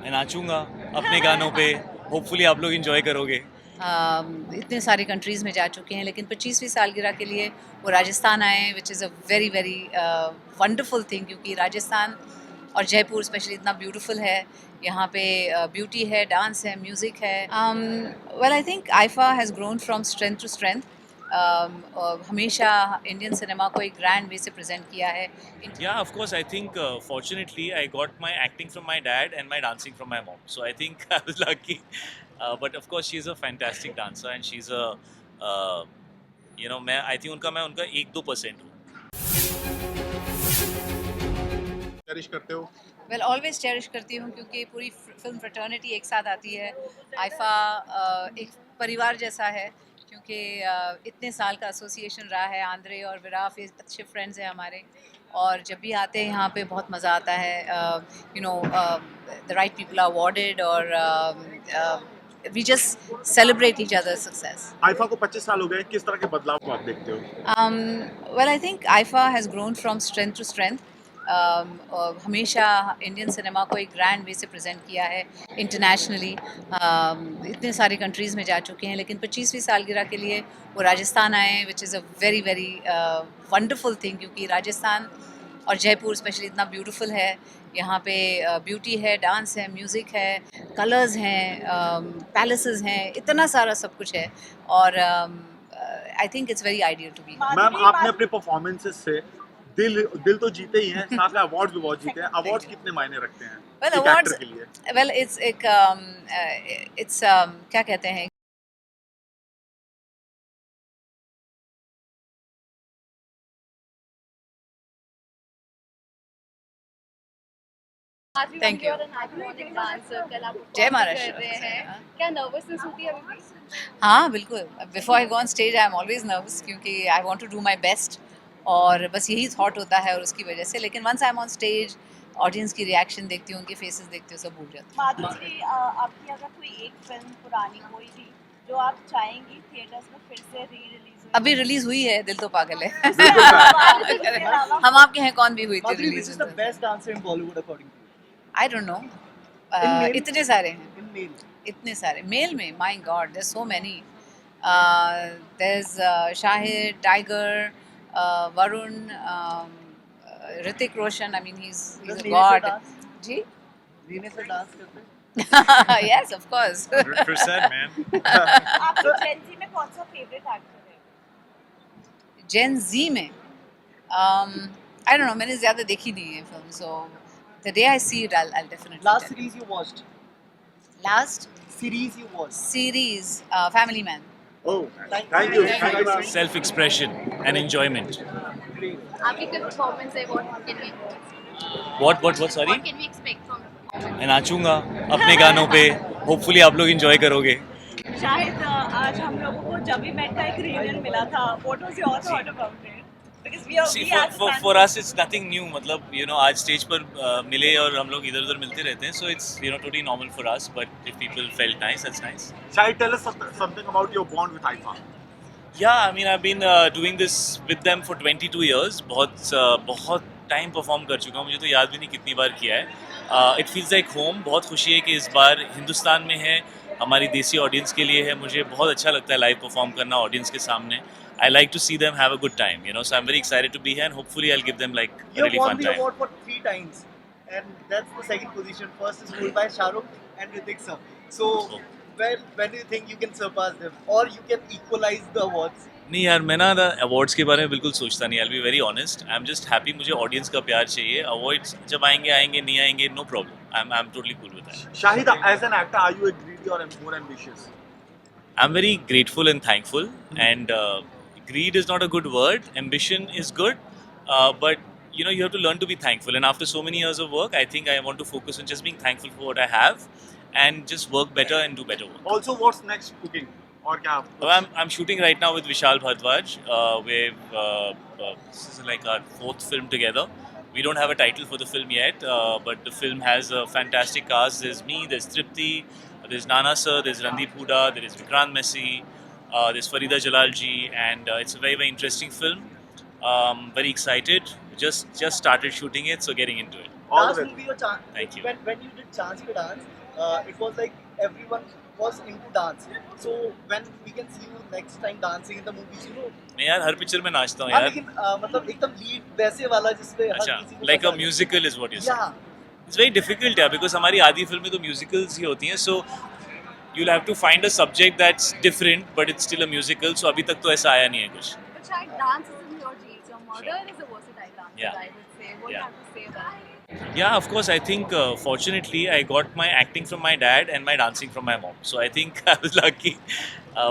मैं नाचूंगा अपने गानों पे, होपफुली आप लोग इंजॉय करोगे। इतने सारे कंट्रीज़ में जा चुके हैं, लेकिन 25वीं सालगिरह के लिए वो राजस्थान आए हैं, which is a very very wonderful thing, क्योंकि राजस्थान और जयपुर स्पेशली इतना ब्यूटीफुल है। यहाँ पे ब्यूटी है, डांस है, म्यूज़िक है। Well, I think IIFA has grown from strength to strength. हमेशा इंडियन सिनेमा को एक ग्रैंड वे से प्रेजेंट किया है। Yeah, of course. I think fortunately I got my acting from my dad and my dancing from my mom. So I think I was lucky. But of course, she's a fantastic dancer and she's a, uh, मैं I think मैं उनका 1-2% हूँ. Cherish करते हो? Well, always cherish करती हूँ, क्योंकि पूरी फिल्म फ्रेटर्निटी एक साथ आती है। आइफा एक परिवार जैसा है, क्योंकि इतने साल का एसोसिएशन रहा है। आंद्रे और विराफ ये अच्छे फ्रेंड्स हैं हमारे, और जब भी आते हैं यहाँ पे बहुत मज़ा आता है। The right people are awarded, और we just celebrate each other success. IIFA को 25 साल हो गए, किस तरह के बदलाव को आप देखते हो? Well, I think IIFA has grown from strength to strength. हमेशा इंडियन सिनेमा को एक ग्रैंड वे से प्रेजेंट किया है इंटरनेशनली। इतने सारे कंट्रीज़ में जा चुके हैं, लेकिन 25वीं सालगिरह के लिए वो राजस्थान आए हैं, which is a very very wonderful thing, क्योंकि राजस्थान और जयपुर स्पेशली इतना ब्यूटीफुल है। यहाँ पे ब्यूटी है, डांस है, म्यूज़िक है, कलर्स हैं, पैलेसेस हैं, इतना सारा सब कुछ है। और I think it's very ideal to be. Ma'am, आपने अपने परफॉर्मेंसेस से दिल दिल तो जीते ही हैं, साथ में अवार्ड्स भी बहुत जीते हैं। अवार्ड्स कितने मायने रखते हैं वेल, एक अवार्ड्स, एक्टर के लिए? वेल इट्स क्या कहते हैं, थैंक यू। जय महाराष्ट्र। क्या नर्वसनेस होती है अभी भी? हाँ, बिल्कुल। Before I go on stage I am always nervous, क्योंकि I want to do my best, और बस यही थॉट होता है, और उसकी वजह से। लेकिन once I am on stage, audience की रिएक्शन देखती हूँ, उनके फेसेस देखती हूँ, सब भूल जाती हूँ। माधुरी जी, आपकी अगर कोई एक फिल्म पुरानी कोई भी जो आप चाहेंगी थिएटर्स में फिर से री रिलीज हो? अभी रिलीज हुई है, दिल तो पागल है। इसके अलावा हम आपके हैं कौन भी हुई थी Madhuri, which release. is the best dancer in Bollywood according to you? I don't know, In male? इतने सारे हैं, In male. इतने सारे मेल में। My god, they're so many. There is Shahid, Tiger, Varun, Hrithik Roshan. I mean he is a Does god. Neene se dance? जी। Neene se dance करते हैं? Yes, of course. 100%, man. आपके जेन जी में कौन सा फेवरेट एक्टर है? जेन जी में आई डोंट नो, मैंने ज़्यादा देखी नहीं है film, so the day I see it I definitely. Last series you watched? Last Series you watched? Series family man. Oh, Thank thank you. Thank you, ma'am. Self-expression and enjoyment. Great. आपकी क्या performance है? What can we What? Sorry? What can we expect from मैं नाचूंगा अपने गानों पे, hopefully आप लोग इंजॉय करोगे। शायद आज हम लोगों को जब भी मेट का एक रियूनियन मिला था, what was your thought about it? Because we See, are for us it's nothing new. मतलब आज स्टेज पर मिले और हम लोग इधर उधर मिलते रहते हैं, so it's totally normal for us. But if people felt nice, that's nice. Shahid, tell us something about your bond with Haifa. Yeah, I mean I've been doing this with them for 22 years. बहुत time perform कर चुका हूँ, मुझे तो याद भी नहीं कितनी बार किया है। It feels like home. बहुत खुशी है कि इस बार हिंदुस्तान में है, हमारी देसी ऑडियंस के लिए है। मुझे बहुत अच्छा लगता है लाइव परफॉर्म करना ऑडियंस के सामने। I like to see them have a good time, so I'm very excited to be here and hopefully I'll give them like a You have really won fun the time. award for 3 times, and that's the second position. First is held by Shah Rukh and Hrithik sir. So, when do you think you can surpass them, or you can equalize the awards? नहीं यार, मैं ना awards के बारे में बिल्कुल सोचता नहीं। I'll be very honest. I'm just happy, मुझे ऑडियंस का प्यार चाहिए। अवार्ड्स जब आएंगे नहीं आएंगे, no problem. I'm totally cool with that. Shahid, as an actor, are you a greedy or more ambitious? I'm very grateful and thankful, and greed is not a good word. Ambition is good, but you have to learn to be thankful. And after so many years of work, I think I want to focus on just being thankful for what I have, and just work better and do better work. Also, what's next cooking? और क्या? I'm shooting right now with Vishal Bhardwaj. This is like our 4th film together. We don't have a title for the film yet, but the film has a fantastic cast. There's me, there's Tripti, there's Nana sir, there's Randeep Hooda, there is Vikrant Messi, there's Farida Jalalji, and it's a very, very interesting film. Very excited. Just started shooting it, so getting into it. All the last best. movie your chance. Thank you. When you did Chance Pe Dance, it was like everyone was into dance. So when we can see you next time dancing in the movies, you know. मैं यार हर picture में नाचता हूँ हाँ, यार. लेकिन मतलब एकदम लीड वैसे वाला जिसपे हर अच्छा, किसी को like a मजा आ जाए. musical is what you say. Yeah. It's very difficult यार, because हमारी आधी फिल्में तो musicals ही होती हैं, so you'll have to find a subject that's different, but it's still a musical. So अभी तक तो ऐसा आया नहीं है कुछ. But Shahid, dance isn't your genes. Your mother is a versatile dancer, Yeah. I would say. What do you Yeah. have to say about it? Yeah, of course. I think fortunately I got my acting from my dad and my dancing from my mom. So I think I was lucky.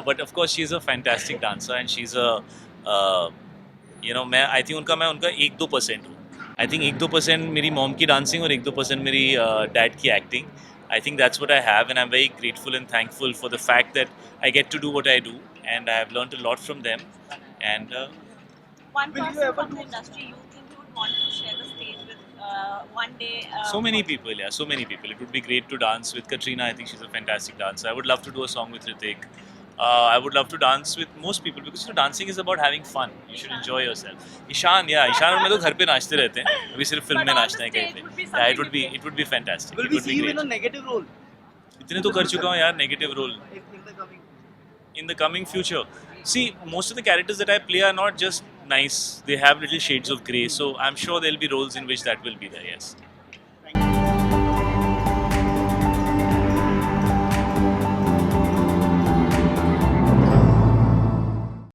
But of course, she's a fantastic dancer and she's a, मैं I think मैं उनका 1-2% हूँ. I think 1-2% मेरी mom की dancing और 1-2% मेरी dad की acting. I think that's what I have, and I'm very grateful and thankful for the fact that I get to do what I do, and I have learned a lot from them. And One Will you person ever from the do- industry you think you would want to share the stage with one day? so many people, yeah, so many people. It would be great to dance with Katrina. I think she's a fantastic dancer. I would love to do a song with Hrithik. I would love to dance with most people because dancing is about having fun. You should enjoy yourself. Ishan और मैं तो घर पे नाचते रहते हैं. अभी सिर्फ फिल्म But में on नाचते the हैं कहीं stage would be पे. Yeah, something it would be fantastic. Will It we would see be you in a great. negative role इतने तो कर चुका हूँ यार negative role in the coming? in the coming future. See, most of the characters that I play are not just nice. They have little shades of grey. So I'm sure there'll be roles in which that will be there. Yes.